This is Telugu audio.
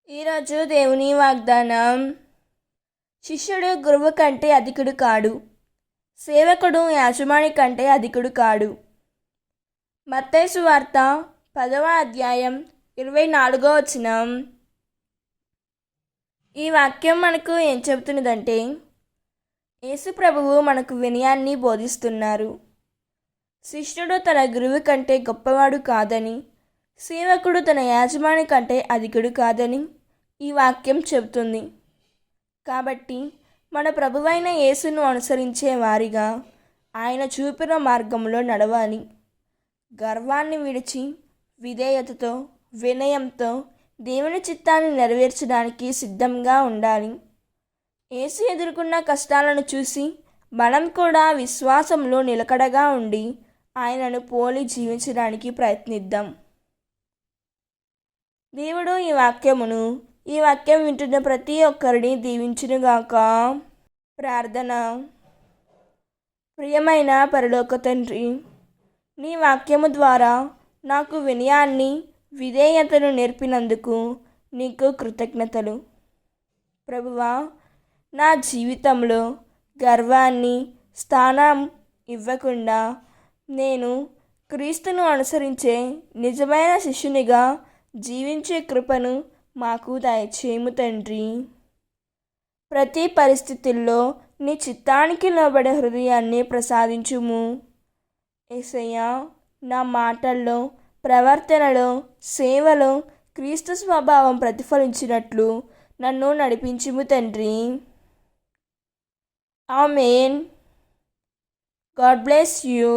ఈరోజు దేవుని వాగ్దానం. శిష్యుడు గురువు కంటే అధికుడు కాడు, సేవకుడు యాజమాని కంటే అధికుడు కాడు. మత్తయి సువార్త 10వ అధ్యాయం 24వ వచనం. ఈ వాక్యం మనకు ఏం చెబుతున్నదంటే, యేసు ప్రభువు మనకు వినయాన్ని బోధిస్తున్నారు. శిష్యుడు తన గురువు కంటే గొప్పవాడు కాదని, సేవకుడు తన యాజమాని కంటే అధికుడు కాదని ఈ వాక్యం చెబుతుంది. కాబట్టి మన ప్రభువైన యేసును అనుసరించే వారిగా ఆయన చూపిన మార్గంలో నడవాలి. గర్వాన్ని విడిచి విధేయతతో, వినయంతో దేవుని చిత్తాన్ని నెరవేర్చడానికి సిద్ధంగా ఉండాలి. యేసు ఎదుర్కొన్న కష్టాలను చూసి మనం కూడా విశ్వాసంలో నిలకడగా ఉండి ఆయనను పోలి జీవించడానికి ప్రయత్నిద్దాం. దేవుడు ఈ వాక్యం వింటున్న ప్రతి ఒక్కరిని దీవించునుగాక. ప్రార్థన. ప్రియమైన పరలోక తండ్రి, నీ వాక్యము ద్వారా నాకు వినయాన్ని, విధేయతను నేర్పినందుకు నీకు కృతజ్ఞతలు. ప్రభువా, నా జీవితంలో గర్వాన్ని స్థానం ఇవ్వకుండా నేను క్రీస్తును అనుసరించే నిజమైన శిష్యునిగా జీవించే కృపను మాకు దయచేయము తండ్రి. ప్రతి పరిస్థితుల్లో నీ చిత్తానికి లోబడే హృదయాన్ని ప్రసాదించుము. యేసయ్యా, నా మాటల్లో, ప్రవర్తనలో, సేవలో క్రీస్తు స్వభావం ప్రతిఫలించినట్లు నన్ను నడిపించుము తండ్రి. ఆమేన్. God bless you.